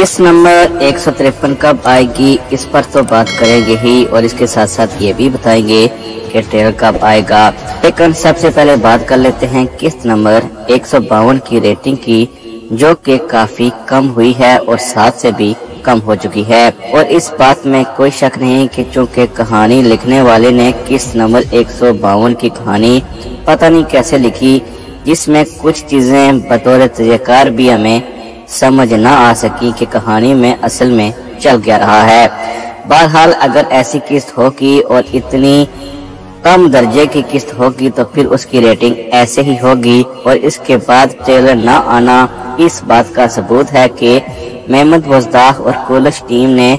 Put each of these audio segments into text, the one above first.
किस्त नंबर 153 कब आएगी, इस पर तो बात करेंगे ही, और इसके साथ साथ ये भी बताएंगे कि ट्रेलर कब आएगा। लेकिन सबसे पहले बात कर लेते हैं किस्त नंबर 152 की रेटिंग की, जो कि काफी कम हुई है और 7 से भी कम हो चुकी है। और इस बात में कोई शक नहीं कि चूंकि कहानी लिखने वाले ने किस्त नंबर 152 की कहानी पता नहीं कैसे लिखी, जिसमें कुछ चीजें बतौर तजकार भी हमें समझ ना आ सकी कि कहानी में असल में चल क्या रहा है। बहरहाल अगर ऐसी किस्त होगी और इतनी कम दर्जे की किस्त होगी तो फिर उसकी रेटिंग ऐसे ही होगी। और इसके बाद ट्रेलर ना आना इस बात का सबूत है कि मेहमद वजदाह और कुलश टीम ने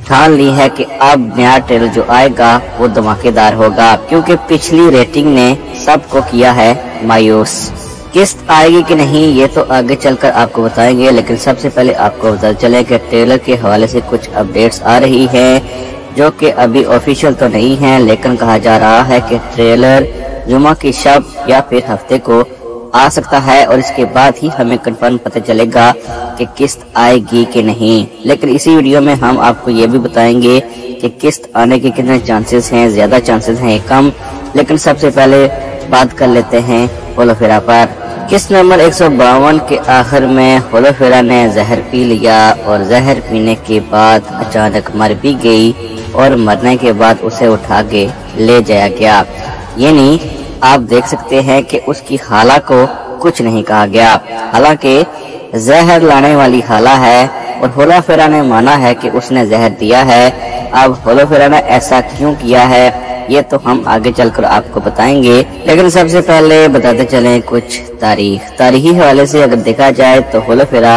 ठान ली है कि अब नया ट्रेलर जो आएगा वो धमाकेदार होगा, क्योंकि पिछली रेटिंग ने सबको किया है मायूस। किस्त आएगी कि नहीं ये तो आगे चलकर आपको बताएंगे, लेकिन सबसे पहले आपको बता चले कि ट्रेलर के हवाले से कुछ अपडेट्स आ रही हैं, जो कि अभी ऑफिशियल तो नहीं है, लेकिन कहा जा रहा है कि ट्रेलर जुमा की शब या फिर हफ्ते को आ सकता है, और इसके बाद ही हमें कंफर्म पता चलेगा कि किस्त आएगी कि नहीं। लेकिन इसी वीडियो में हम आपको ये भी बताएंगे कि किस्त आने के कितने चांसेस हैं, ज्यादा चांसेस हैं, कम। लेकिन सबसे पहले बात कर लेते हैं होलोफेरा पर। किस्त नंबर 152 के आखिर में होलोफेरा ने जहर पी लिया, और जहर पीने के बाद अचानक मर भी गई, और मरने के बाद उसे उठा के ले जाया गया। यानी आप देख सकते हैं कि उसकी हाला को कुछ नहीं कहा गया, हालांकि जहर लाने वाली हाला है, और होलोफेरा ने माना है कि उसने जहर दिया है। अब होलोफेरा ने ऐसा क्यों किया है ये तो हम आगे चलकर आपको बताएंगे, लेकिन सबसे पहले बताते चलें कुछ तारीखी हवाले से अगर देखा जाए तो होलोफेरा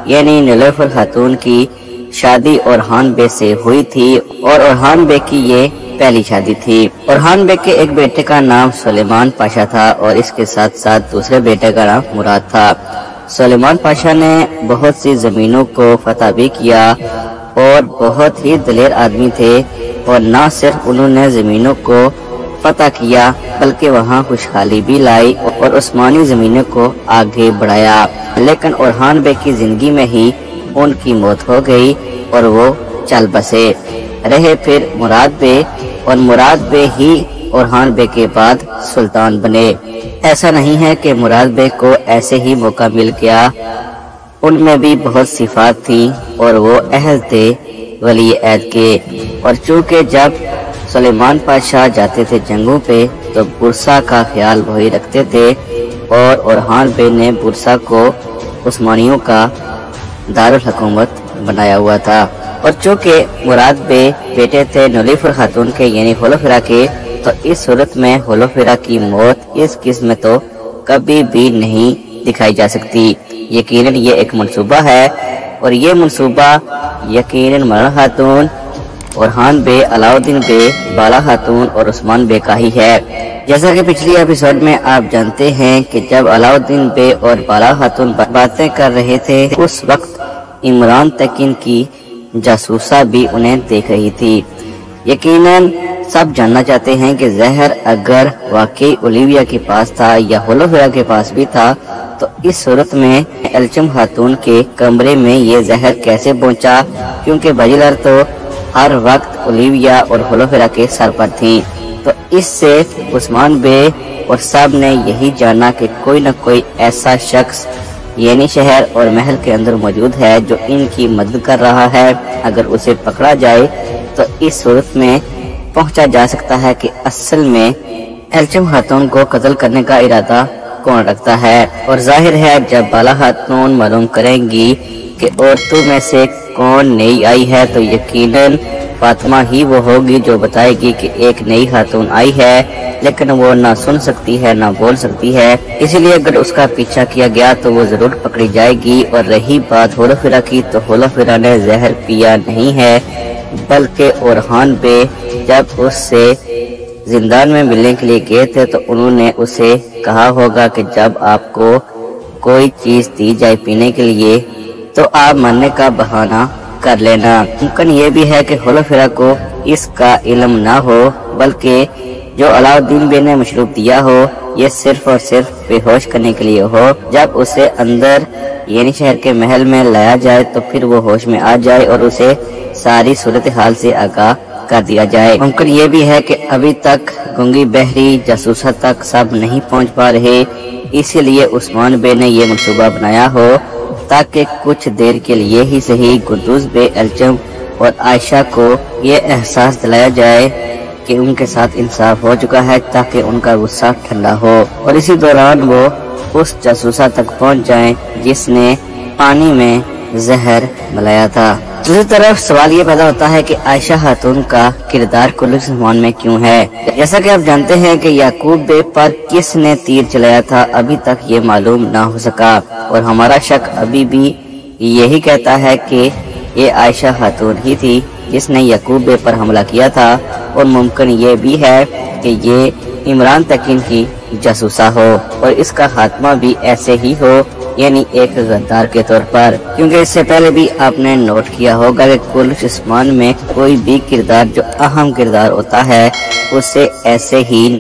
यानी नीलोफर खातून की शादी ओरहान बे से हुई थी, और ओरहान बे की ये पहली शादी थी। ओरहान बे के एक बेटे का नाम सुलेमान पाशा था, और इसके साथ साथ दूसरे बेटे का नाम मुराद था। सुलेमान पाशा ने बहुत सी जमीनों को फतह भी किया, और बहुत ही दिलेर आदमी थे, और न सिर्फ उन्होंने जमीनों को फतह किया बल्कि वहाँ खुशहाली भी लाई और उस्मानी जमीनों को आगे बढ़ाया। लेकिन ओरहान बे की जिंदगी में ही उनकी मौत हो गई, और वो चल बसे। रहे फिर मुराद बे, और मुराद बे ही ओरहान बे के बाद सुल्तान बने। ऐसा नहीं है कि मुराद बे को ऐसे ही मौका मिल गया, उनमें भी बहुत सिफात थी, और वो अहल थे वली अहद के। और चूंकि जब सुलेमान पाशा जाते थे जंगों पे तो बुरसा का ख्याल वही रखते थे, और ओरहान बे ने बुरसा को उस्मानियों का दारुल हुकूमत बनाया हुआ था। और चूंकि मुराद बे बेटे थे नीलोफर खातून के यानी होलोफेरा के, तो इस सूरत में होलोफेरा की मौत इस किस्म में तो कभी भी नहीं दिखाई जा सकती। यकीनन ये एक मंसूबा है, और ये मंसूबा यकीनन मरण खातून, ओरहान बे, अलाउद्दीन बे, बाला खातून और उस्मान बे का ही है। जैसा कि पिछली एपिसोड में आप जानते हैं कि जब अलाउद्दीन बे और बाला खातून बातें कर रहे थे, उस वक्त इमरान तकीन की जासूसा भी उन्हें देख रही थी। यकीनन सब जानना चाहते हैं कि जहर अगर वाकई ओलिविया के पास था या होलोफेरा के पास भी था, तो इस सूरत में एल्चम खातून के कमरे में ये जहर कैसे पहुंचा, क्योंकि बजिलर तो हर वक्त ओलिविया और होलोफेरा के सर पर थी। तो इससे उस्मान बे और सब ने यही जाना कि कोई न कोई ऐसा शख्स यानी शहर और महल के अंदर मौजूद है जो इनकी मदद कर रहा है। अगर उसे पकड़ा जाए तो इस सूरत में पहुंचा जा सकता है कि असल में एल्चम खातून को कत्ल करने का इरादा कौन रखता है। और जाहिर है जब बाला खातून मालूम करेंगी कि औरतों में से कौन नई आई है, तो यकीनन फातिमा ही वो होगी जो बताएगी कि एक नई खातून आई है, लेकिन वो ना सुन सकती है ना बोल सकती है। इसलिए अगर उसका पीछा किया गया तो वो जरूर पकड़ी जाएगी। और रही बात होलोफेरा की, तो होलोफेरा ने जहर पिया नहीं है, बल्कि ओरहान बे जब उससे जिंदान में मिलने के लिए गए थे तो उन्होंने उसे कहा होगा कि जब आपको कोई चीज दी जाए पीने के लिए तो आप मरने का बहाना कर लेना। मुमकिन ये भी है कि होलोफेरा को इसका इल्म ना हो, बल्कि जो अलाउद्दीन बे ने मशरूब दिया हो یہ صرف اور صرف بے ہوش کرنے کے لیے ہو۔ جب اسے اندر یعنی شہر کے محل میں لایا جائے تو پھر وہ ہوش میں آ جائے اور اسے ساری صورتحال سے آگاہ کر دیا جائے۔ ممکن یہ بھی ہے کہ ابھی تک گنگی بہری جاسوسہ تک سب نہیں پہنچ پا رہے، اسی لیے عثمان بے نے یہ منصوبہ بنایا ہو تاکہ کچھ دیر کے لیے ہی صحیح قدوس بے الجم اور عائشہ کو یہ احساس دلایا جائے کہ ان کے ساتھ انصاف ہو چکا ہے، تاکہ ان کا غصہ ٹھنڈا ہو اور اسی دوران وہ اس جاسوسہ تک پہنچ جائیں جس نے پانی میں زہر ملایا تھا۔ دوسری طرف سوال یہ پیدا ہوتا ہے کہ عائشہ خاتون کا کردار کل عثمان میں کیوں ہے؟ جیسا کہ آپ جانتے ہیں کہ یعقوب بے پر کس نے تیر چلایا تھا ابھی تک یہ معلوم نہ ہو سکا، اور ہمارا شک ابھی بھی یہی کہتا ہے کہ یہ عائشہ خاتون ہی تھی جس نے یعقوب بے پر حملہ کیا تھا، اور ممکن یہ بھی ہے کہ یہ عمران تکین کی جاسوسہ ہو اور اس کا خاتمہ بھی ایسے ہی ہو، یعنی ایک غدار کے طور پر، کیونکہ اس سے پہلے بھی آپ نے نوٹ کیا ہوگا کہ کل عثمان میں کوئی بھی کردار جو اہم کردار ہوتا ہے اسے ایسے ہی